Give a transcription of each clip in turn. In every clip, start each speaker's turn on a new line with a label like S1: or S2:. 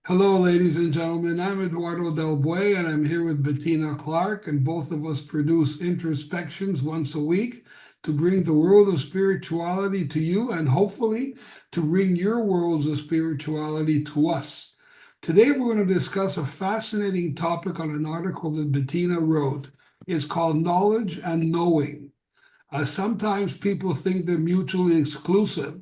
S1: Hello, ladies and gentlemen. I'm Eduardo Del Buey, and I'm here with Bettina Clark, and both of us produce introspections once a week to bring the world of spirituality to you and hopefully to bring your worlds of spirituality to us. Today, we're going to discuss a fascinating topic on an article that Bettina wrote. It's called Knowledge and Knowing. Sometimes people think they're mutually exclusive,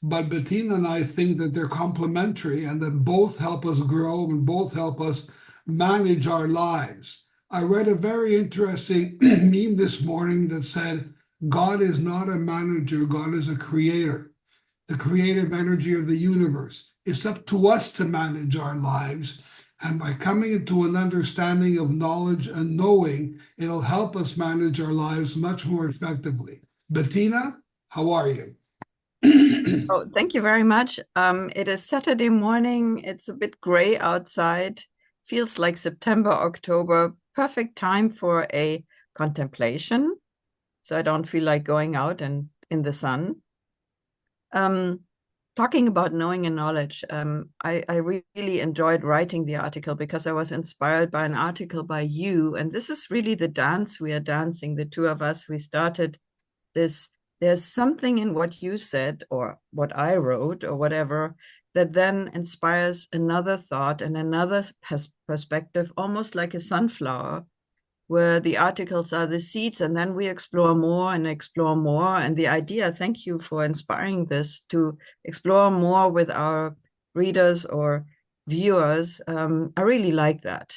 S1: but Bettina and I think that they're complementary and that both help us grow and both help us manage our lives. I read a very interesting meme this morning that said, God is not a manager, God is a creator, the creative energy of the universe. It's up to us to manage our lives. And by coming into an understanding of knowledge and knowing, it'll help us manage our lives much more effectively. Bettina, how are you?
S2: Oh, thank you very much. It is Saturday morning. It's a bit gray outside. Feels like September, October. Perfect time for a contemplation. So I don't feel like going out and in the sun. Um, Talking about knowing and knowledge, I really enjoyed writing the article because I was inspired by an article by you. And this is really the dance we are dancing, the two of us. We started this. There's something in what you said or what I wrote or whatever that then inspires another thought and another perspective, almost like a sunflower, where the articles are the seeds, and then we explore more and explore more. And the idea, thank you for inspiring this, to explore more with our readers or viewers. I really like that.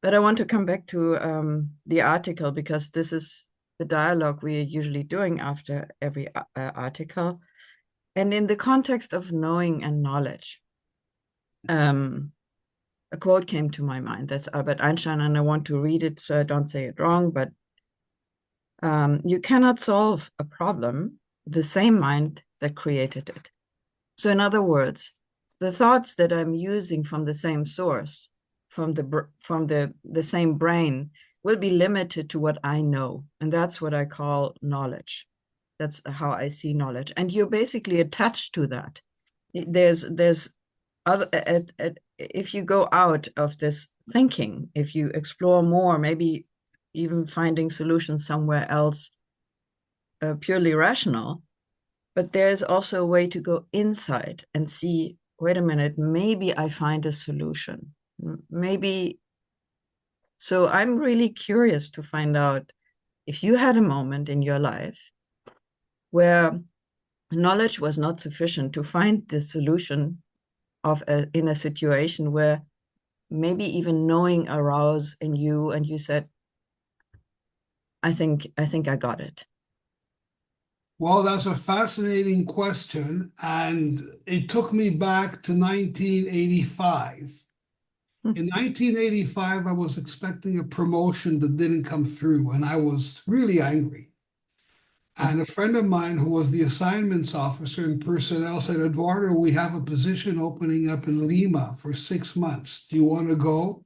S2: But I want to come back to the article because this is the dialogue we are usually doing after every article. And in the context of knowing and knowledge, um, a quote came to my mind. That's Albert Einstein, and I want to read it so I don't say it wrong. But you cannot solve a problem the same mind that created it. So in other words, the thoughts that I'm using from the same source, from the same brain, will be limited to what I know. And that's what I call knowledge. That's how I see knowledge. And you're basically attached to that. There's other if you go out of this thinking, if you explore more, maybe even finding solutions somewhere else, purely rational, but there's also a way to go inside and see, wait a minute, maybe I find a solution. Maybe. So I'm really curious to find out if you had a moment in your life where knowledge was not sufficient to find the solution in a situation where maybe even knowing arose in you and you said, I think I got it.
S1: Well, that's a fascinating question, and it took me back to 1985. In 1985, I was expecting a promotion that didn't come through, and I was really angry. And a friend of mine who was the assignments officer in personnel said, Eduardo, we have a position opening up in Lima for 6 months. Do you want to go?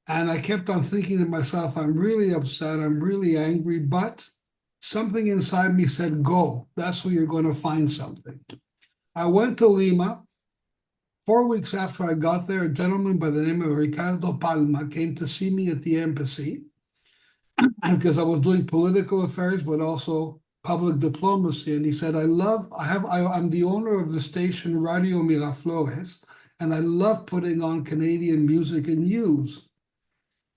S1: And I kept on thinking to myself, I'm really upset. I'm really angry, but something inside me said, go. That's where you're going to find something. I went to Lima. 4 weeks after I got there, a gentleman by the name of Ricardo Palma came to see me at the embassy because I was doing political affairs, but also public diplomacy. And he said, I'm the owner of the station Radio Miraflores, and I love putting on Canadian music and news.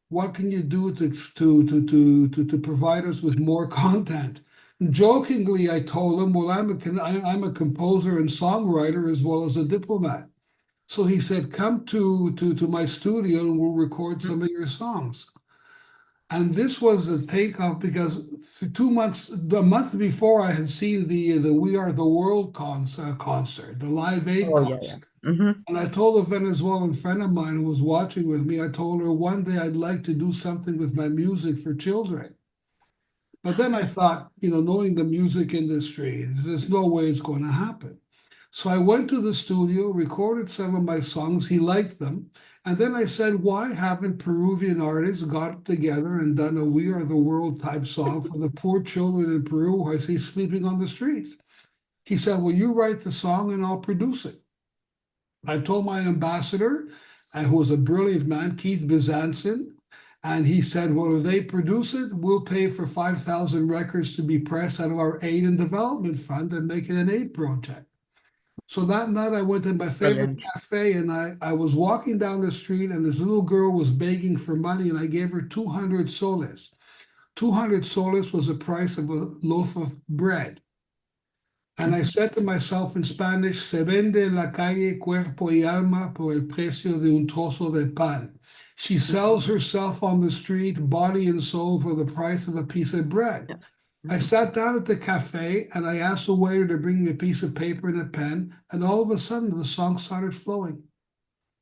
S1: What can you do to provide us with more content? Jokingly, I told him, well, I'm a composer and songwriter as well as a diplomat. So he said, come to my studio and we'll record some of your songs. And this was a takeoff because 2 months, the month before, I had seen the We Are the World concert, the Live Aid
S2: Oh, yeah, yeah.
S1: concert.
S2: Mm-hmm.
S1: And I told a Venezuelan friend of mine who was watching with me, I told her one day I'd like to do something with my music for children. But then I thought, knowing the music industry, there's no way it's going to happen. So I went to the studio, recorded some of my songs. He liked them. And then I said, why haven't Peruvian artists got together and done a We Are the World type song for the poor children in Peru who I see sleeping on the streets? He said, well, you write the song and I'll produce it. I told my ambassador, who was a brilliant man, Keith Bizanson, and he said, well, if they produce it, we'll pay for 5,000 records to be pressed out of our aid and development fund and make it an aid project. So that night I went to my favorite cafe, and I was walking down the street, and this little girl was begging for money, and I gave her 200 soles. 200 soles was the price of a loaf of bread. And I said to myself in Spanish, se vende en la calle cuerpo y alma por el precio de un trozo de pan. She sells herself on the street, body and soul, for the price of a piece of bread.
S2: Yeah.
S1: I sat down at the cafe and I asked the waiter to bring me a piece of paper and a pen, and all of a sudden the song started flowing.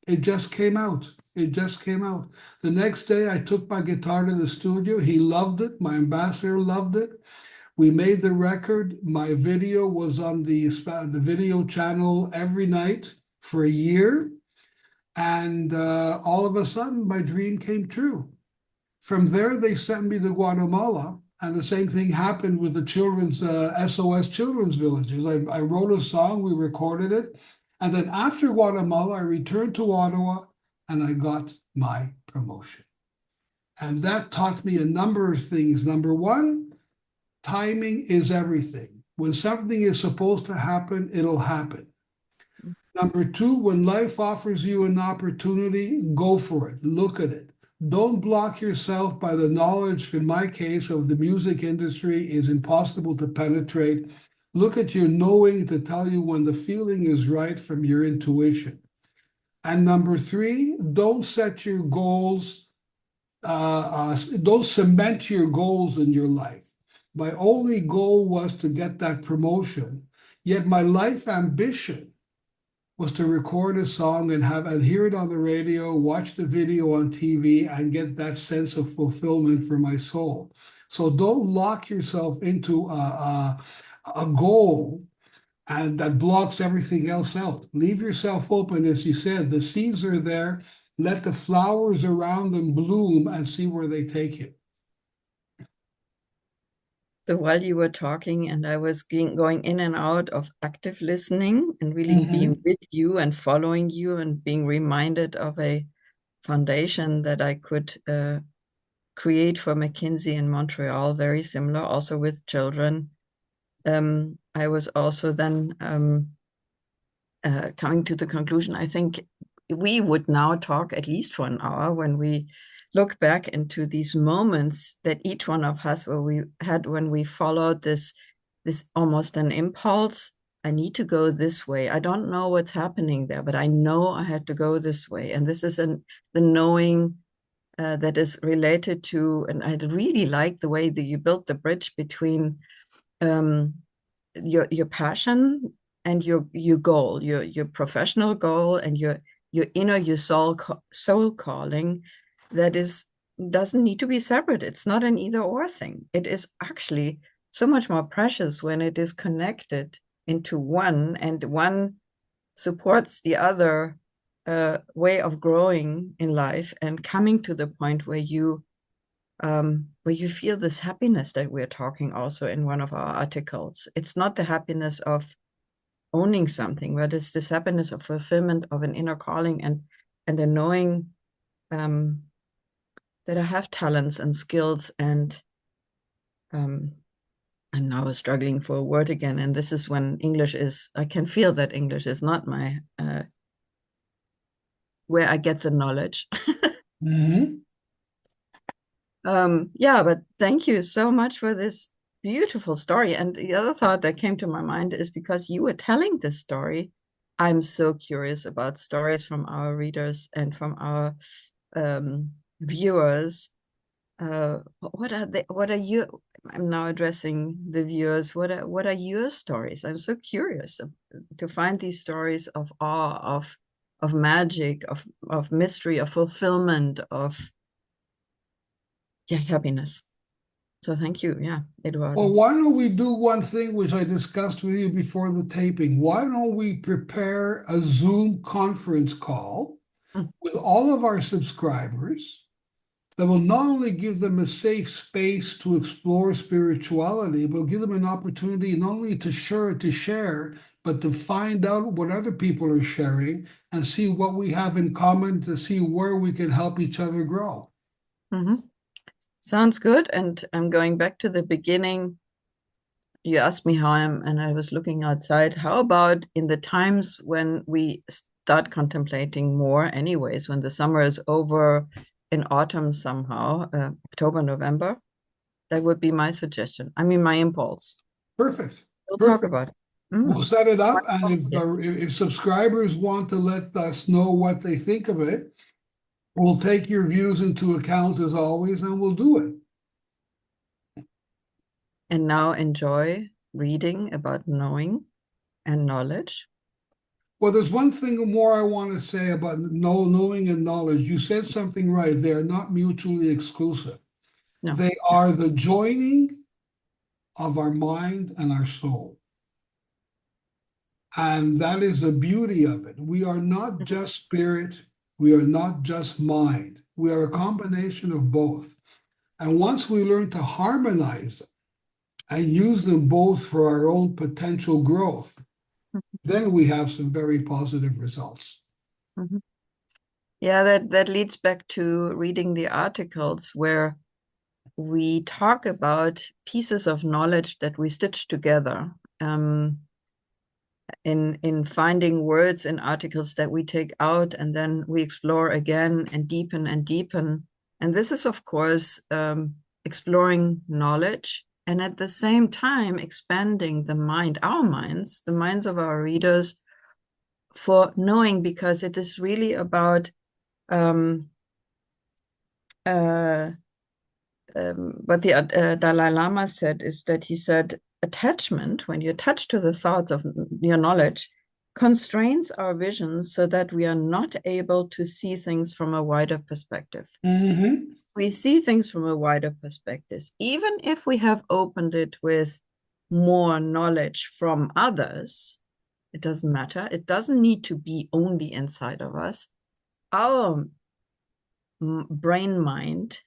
S1: It just came out. It just came out. The next day I took my guitar to the studio. He loved it. My ambassador loved it. We made the record. My video was on the video channel every night for a year. And all of a sudden, my dream came true. From there, they sent me to Guatemala. And the same thing happened with the children's SOS Children's Villages. I wrote a song, we recorded it. And then after Guatemala, I returned to Ottawa and I got my promotion. And that taught me a number of things. Number one, timing is everything. When something is supposed to happen, it'll happen. Number two, when life offers you an opportunity, go for it. Look at it. Don't block yourself by the knowledge, in my case, of the music industry is impossible to penetrate. Look at your knowing to tell you when the feeling is right from your intuition. And number three, don't set your goals, don't cement your goals in your life. My only goal was to get that promotion, yet my life ambition was to record a song and hear it on the radio, watch the video on TV, and get that sense of fulfillment for my soul. So don't lock yourself into a goal and that blocks everything else out. Leave yourself open, as you said. The seeds are there. Let the flowers around them bloom and see where they take you.
S2: So while you were talking and I was going in and out of active listening and really being with you and following you and being reminded of a foundation that I could create for McKinsey in Montreal, very similar, also with children. I was also then coming to the conclusion, I think we would now talk at least for an hour when we look back into these moments that each one of us where we had when we followed this almost an impulse. I need to go this way. I don't know what's happening there, but I know I have to go this way. And this is the knowing that is related to, and I really like the way that you built the bridge between your passion and your goal, your professional goal, and your inner, your soul calling. That doesn't need to be separate. It's not an either or thing. It is actually so much more precious when it is connected into one, and one supports the other way of growing in life and coming to the point where you feel this happiness that we're talking also in one of our articles. It's not the happiness of owning something, but it's this happiness of fulfillment of an inner calling and a knowing that I have talents and skills and now I'm struggling for a word again. And this is when I can feel that English is not my, where I get the knowledge. Yeah, but thank you so much for this beautiful story. And the other thought that came to my mind is because you were telling this story, I'm so curious about stories from our readers and from our viewers. What are you? I'm now addressing the viewers. What are your stories? I'm so curious to find these stories of awe, of magic, of mystery, of fulfillment, of happiness. So thank you. Yeah, Eduardo.
S1: Well, why don't we do one thing which I discussed with you before the taping? Why don't we prepare a Zoom conference call with all of our subscribers that will not only give them a safe space to explore spirituality, but give them an opportunity not only to share, but to find out what other people are sharing and see what we have in common, to see where we can help each other grow.
S2: Sounds good. And I'm going back to the beginning. You asked me how and I was looking outside. How about in the times when we start contemplating more anyways, when the summer is over, in autumn somehow, October, November? That would be my suggestion. I mean, my impulse.
S1: Perfect.
S2: We'll talk
S1: Perfect.
S2: about it.
S1: We'll set it up, and
S2: Wonderful.
S1: if subscribers want to let us know what they think of it, we'll take your views into account as always, and we'll do it.
S2: And now enjoy reading about knowing and knowledge.
S1: Well, there's one thing more I want to say about knowing and knowledge. You said something right. They are not mutually exclusive.
S2: No.
S1: They are the joining of our mind and our soul. And that is the beauty of it. We are not just spirit. We are not just mind. We are a combination of both. And once we learn to harmonize them and use them both for our own potential growth, then we have some very positive results.
S2: Yeah, that leads back to reading the articles where we talk about pieces of knowledge that we stitch together. In finding words in articles that we take out and then we explore again and deepen and deepen. And this is, of course, exploring knowledge and at the same time expanding the mind, our minds, the minds of our readers for knowing, because it is really about what the Dalai Lama said is that he said, attachment, when you attach to the thoughts of your knowledge, constrains our vision so that we are not able to see things from a wider perspective. We see things from a wider perspective, even if we have opened it with more knowledge from others. It doesn't matter. It doesn't need to be only inside of us. Our brain mind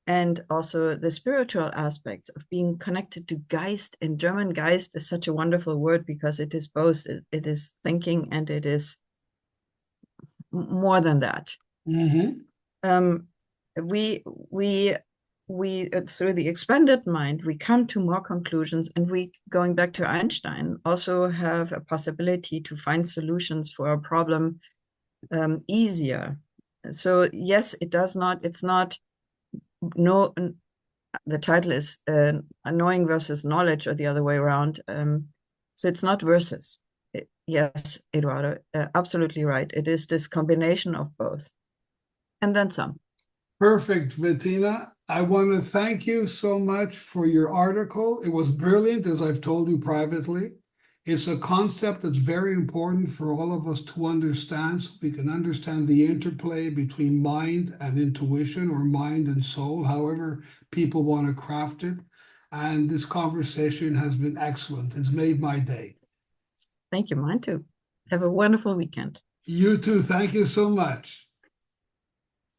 S2: and also the spiritual aspects of being connected to Geist. In German, Geist is such a wonderful word because it is both. It is thinking and it is more than that. We through the expanded mind, we come to more conclusions, and we, going back to Einstein, also have a possibility to find solutions for a problem easier. So yes, it's not no, the title is knowing versus knowledge, or the other way around. So it's not versus. Yes, Eduardo, absolutely right. It is this combination of both, and then some.
S1: Perfect, Bettina. I want to thank you so much for your article. It was brilliant, as I've told you privately. It's a concept that's very important for all of us to understand, so we can understand the interplay between mind and intuition, or mind and soul, however people want to craft it. And this conversation has been excellent. It's made my day.
S2: Thank you, mine too. Have a wonderful weekend.
S1: You too. Thank you so much.